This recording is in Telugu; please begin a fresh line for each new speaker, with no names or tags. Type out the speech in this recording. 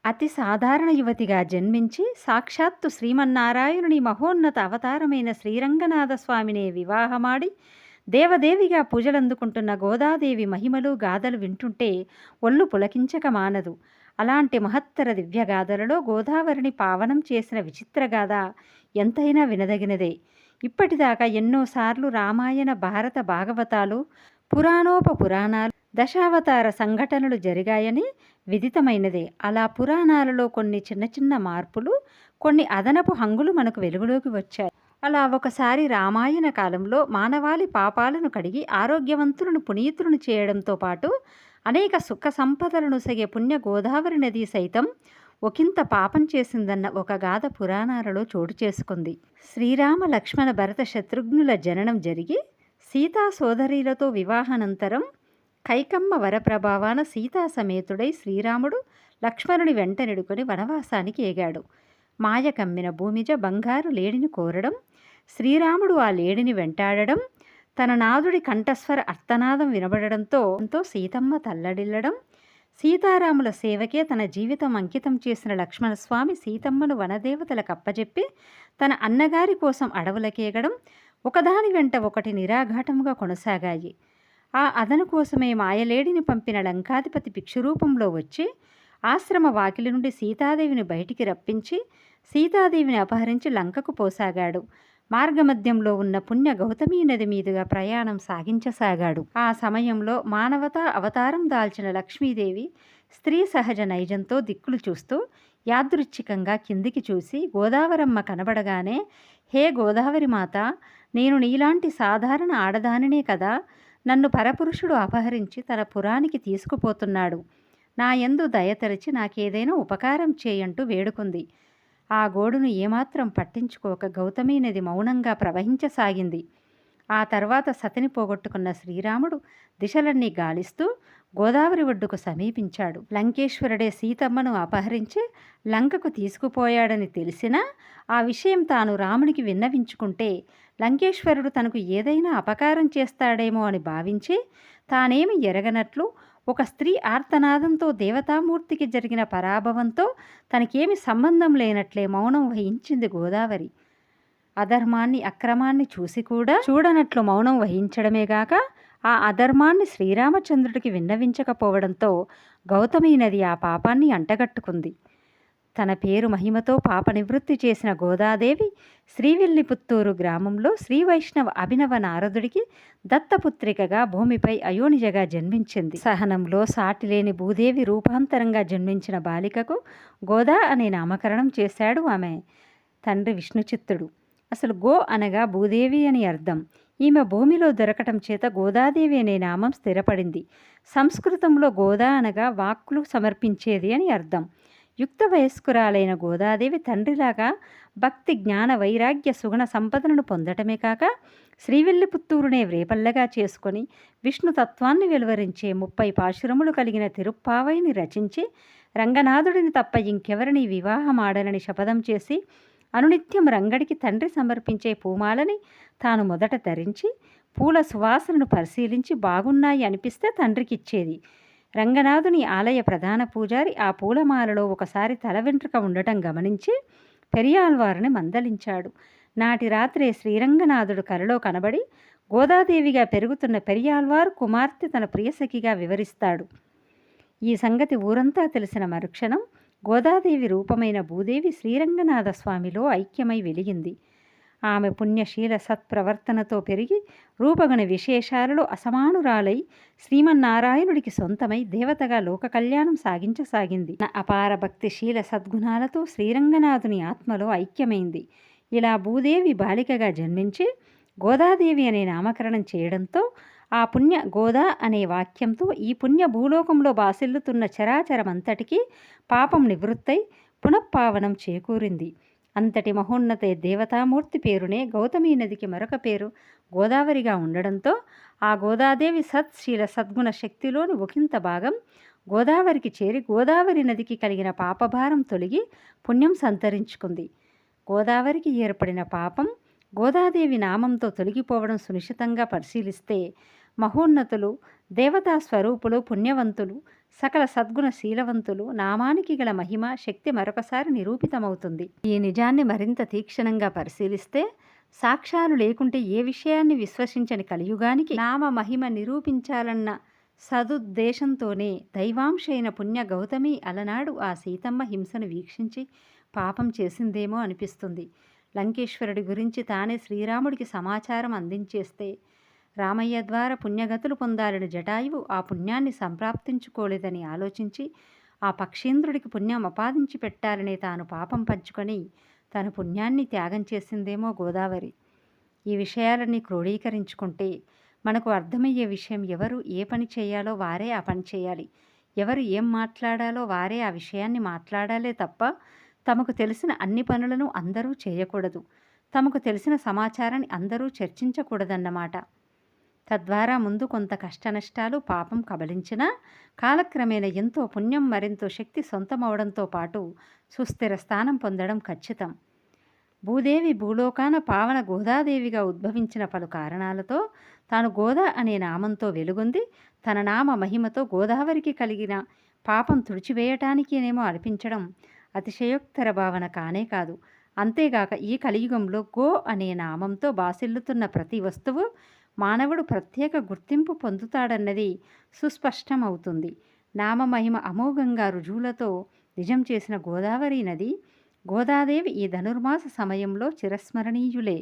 అతి సాధారణ యువతిగా జన్మించి సాక్షాత్తు శ్రీమన్నారాయణుని మహోన్నత అవతారమైన శ్రీరంగనాథ స్వామినే వివాహమాడి దేవదేవిగా పూజలందుకుంటున్న గోదాదేవి మహిమలు గాథలు వింటుంటే ఒళ్ళు పులకించక మానదు. అలాంటి మహత్తర దివ్యగాథలలో గోదావరిని పావనం చేసిన విచిత్ర గాథ ఎంతైనా వినదగినదే. ఇప్పటిదాకా ఎన్నోసార్లు రామాయణ భారత భాగవతాలు పురాణోపపురాణాలు దశావతార సంఘటనలు జరిగాయని విదితమైనదే. అలా పురాణాలలో కొన్ని చిన్న చిన్న మార్పులు, కొన్ని అదనపు హంగులు మనకు వెలుగులోకి వచ్చాయి. అలా ఒకసారి రామాయణ కాలంలో మానవాళి పాపాలను కడిగి ఆరోగ్యవంతులను పునీతులను చేయడంతో పాటు అనేక సుఖ సంపదలను సగే పుణ్య గోదావరి నది సైతం ఒకంత పాపం చేసిందన్న ఒక గాథ పురాణాలలో చోటు చేసుకుంది. శ్రీరామ లక్ష్మణ భరత శత్రుఘ్నుల జననం జరిగి సీతా సోదరీలతో వివాహానంతరం కైకమ్మ వరప్రభావాన సీతా సమేతుడై శ్రీరాముడు లక్ష్మణుని వెంట నెడుకొని వనవాసానికి ఏగాడు. మాయ కమ్మిన భూమిజ బంగారు లేడిని కోరడం, శ్రీరాముడు ఆ లేడిని వెంటాడడం, తన నాదుడి కంఠస్వర అర్తనాదం వినబడడంతో సీతమ్మ తల్లడిల్లడం, సీతారాముల సేవకే తన జీవితం అంకితం చేసిన లక్ష్మణస్వామి సీతమ్మను వనదేవతలకు అప్పజెప్పి తన అన్నగారి కోసం అడవులకేగడం ఒకదాని వెంట ఒకటి నిరాఘాటముగా కొనసాగాయి. ఆ అదను కోసమే మాయలేడిని పంపిన లంకాధిపతి భిక్షురూపంలో వచ్చి ఆశ్రమ వాకిలి నుండి సీతాదేవిని బయటికి రప్పించి సీతాదేవిని అపహరించి లంకకు పోసాగాడు. మార్గమధ్యంలో ఉన్న పుణ్య గౌతమీ నది మీదుగా ప్రయాణం సాగించసాగాడు. ఆ సమయంలో మానవతా అవతారం దాల్చిన లక్ష్మీదేవి స్త్రీ సహజ నైజంతో దిక్కులు చూస్తూ యాదృచ్ఛికంగా కిందికి చూసి గోదావరమ్మ కనబడగానే, హే గోదావరి మాత, నేను నీలాంటి సాధారణ ఆడదానినే కదా, నన్ను పరపురుషుడు అపహరించి తన పురానికి తీసుకుపోతున్నాడు. నా యందు దయతరచి నాకేదైనా ఉపకారం చేయంటూ వేడుకుంది. ఆ గోడును ఏమాత్రం పట్టించుకోక గౌతమీ నది మౌనంగా ప్రవహించసాగింది. ఆ తర్వాత సతిని పోగొట్టుకున్న శ్రీరాముడు దిశలన్నీ గాలిస్తూ గోదావరి ఒడ్డుకు సమీపించాడు. లంకేశ్వరుడే సీతమ్మను అపహరించి లంకకు తీసుకుపోయాడని తెలిసినా ఆ విషయం తాను రామునికి విన్నవించుకుంటే లంకేశ్వరుడు తనకు ఏదైనా అపకారం చేస్తాడేమో అని భావించి తానేమి ఎరగనట్లు ఒక స్త్రీ ఆర్తనాదంతో దేవతామూర్తికి జరిగిన పరాభవంతో తనకేమి సంబంధం లేనట్లే మౌనం వహించింది గోదావరి. అధర్మాన్ని అక్రమాన్ని చూసి కూడా చూడనట్లు మౌనం వహించడమేగాక ఆ అధర్మాన్ని శ్రీరామచంద్రుడికి విన్నవించకపోవడంతో గౌతమీ నది ఆ పాపాన్ని అంటగట్టుకుంది. తన పేరు మహిమతో పాప నివృత్తి చేసిన గోదాదేవి శ్రీవిల్లిపుత్తూరు గ్రామంలో శ్రీవైష్ణవ అభినవ నారదుడికి దత్తపుత్రికగా భూమిపై అయోనిజగా జన్మించింది. సహనంలో సాటిలేని భూదేవి రూపాంతరంగా జన్మించిన బాలికకు గోదా అనే నామకరణం చేశాడు ఆమె తండ్రి విష్ణుచిత్తుడు. అసలు గో అనగా భూదేవి అని అర్థం. ఈమె భూమిలో దొరకటం చేత గోదాదేవి అనే నామం స్థిరపడింది. సంస్కృతంలో గోదా అనగా వాక్కులు సమర్పించేది అని అర్థం. యుక్త వయస్కురాలైన గోదాదేవి తండ్రిలాగా భక్తి జ్ఞాన వైరాగ్య సుగుణ సంపదలను పొందటమే కాక శ్రీవిల్లిపుత్తూరునే వ్రేపల్లగా చేసుకొని విష్ణుతత్వాన్ని వెలువరించే 30 పాశురములు కలిగిన తిరుప్పావైని రచించి రంగనాథుడిని తప్ప ఇంకెవరిని వివాహమాడనని శపథం చేసి అనునిత్యం రంగడికి తండ్రి సమర్పించే పూమాలని తాను మొదట ధరించి పూల సువాసనను పరిశీలించి బాగున్నాయి అనిపిస్తే తండ్రికిచ్చేది. రంగనాథుని ఆలయ ప్రధాన పూజారి ఆ పూలమాలలో ఒకసారి తల వెంట్రుక ఉండటం గమనించి పెరియాళ్వారుని మందలించాడు. నాటి రాత్రే శ్రీరంగనాథుడు కలలో కనబడి గోదాదేవిగా పెరుగుతున్న పెరియాళ్వారు కుమార్తె తన ప్రియసఖిగా వివరిస్తాడు. ఈ సంగతి ఊరంతా తెలిసిన మరుక్షణం గోదాదేవి రూపమైన భూదేవి శ్రీరంగనాథ స్వామిలో ఐక్యమై వెలిగింది. ఆమె పుణ్యశీల సత్ప్రవర్తనతో పెరిగి రూపగుణ విశేషాలలో అసమానురాలై శ్రీమన్నారాయణుడికి సొంతమై దేవతగా లోక కళ్యాణం సాగించసాగింది. అపార భక్తిశీల సద్గుణాలతో శ్రీరంగనాథుని ఆత్మలో ఐక్యమైంది. ఇలా భూదేవి బాలికగా జన్మించి గోదాదేవి అనే నామకరణం చేయడంతో ఆ పుణ్య గోదా అనే వాక్యంతో ఈ పుణ్య భూలోకంలో బాసిల్లుతున్న చరాచరమంతటికీ పాపం నివృత్తై పునఃపావనం చేకూరింది. అంతటి మహోన్నత దేవతామూర్తి పేరునే గౌతమీ నదికి మరొక పేరు గోదావరిగా ఉండడంతో ఆ గోదాదేవి సత్శీల సద్గుణ శక్తిలోని ఒకంత భాగం గోదావరికి చేరి గోదావరి నదికి కలిగిన పాపభారం తొలగి పుణ్యం సంతరించుకుంది. గోదావరికి ఏర్పడిన పాపం గోదాదేవి నామంతో తొలగిపోవడం సునిశ్చితంగా పరిశీలిస్తే మహోన్నతులు, దేవతా స్వరూపులు, పుణ్యవంతులు సకల సద్గుణ శీలవంతులు నామానికి గల మహిమ శక్తి మరొకసారి నిరూపితమవుతుంది. ఈ నిజాన్ని మరింత తీక్షణంగా పరిశీలిస్తే సాక్ష్యాలు లేకుంటే ఏ విషయాన్ని విశ్వసించని కలియుగానికి నామ మహిమ నిరూపించాలన్న సదుద్దేశంతోనే దైవాంశైన పుణ్య గౌతమి అలనాడు ఆ సీతమ్మ హింసను వీక్షించి పాపం చేసిందేమో అనిపిస్తుంది. లంకేశ్వరుడి గురించి తానే శ్రీరాముడికి సమాచారం అందించేస్తే రామయ్య ద్వారా పుణ్యగతులు పొందాలని జటాయువు ఆ పుణ్యాన్ని సంప్రాప్తించుకోలేదని ఆలోచించి ఆ పక్షీంద్రుడికి పుణ్యం అపాదించి పెట్టాలనే తాను పాపం పంచుకొని తన పుణ్యాన్ని త్యాగం చేసిందేమో గోదావరి. ఈ విషయాలన్నీ క్రోడీకరించుకుంటే మనకు అర్థమయ్యే విషయం, ఎవరు ఏ పని చేయాలో వారే ఆ పని చేయాలి, ఎవరు ఏం మాట్లాడాలో వారే ఆ విషయాన్ని మాట్లాడాలే తప్ప తమకు తెలిసిన అన్ని పనులను అందరూ చేయకూడదు, తమకు తెలిసిన సమాచారాన్ని అందరూ చర్చించకూడదన్నమాట. తద్వారా ముందు కొంత కష్టనష్టాలు పాపం కబలించినా కాలక్రమేణా ఎంతో పుణ్యం మరెంతో శక్తి సొంతమవడంతో పాటు సుస్థిర స్థానం పొందడం ఖచ్చితం. భూదేవి భూలోకాన పావన గోదాదేవిగా ఉద్భవించిన పలు కారణాలతో తాను గోదా అనే నామంతో వెలుగొంది తన నామ మహిమతో గోదావరికి కలిగిన పాపం తుడిచివేయటానికేనేమో అనిపించడం అతిశయోక్తర భావన కానే కాదు. అంతేగాక ఈ కలియుగంలో గో అనే నామంతో బాసిల్లుతున్న ప్రతి వస్తువు మానవుడు ప్రత్యేక గుర్తింపు పొందుతాడన్నది సుస్పష్టమవుతుంది. నామమహిమ అమోఘంగా రుజువులతో నిజం చేసిన గోదావరి నది, గోదాదేవి ఈ ధనుర్మాస సమయంలో చిరస్మరణీయులే.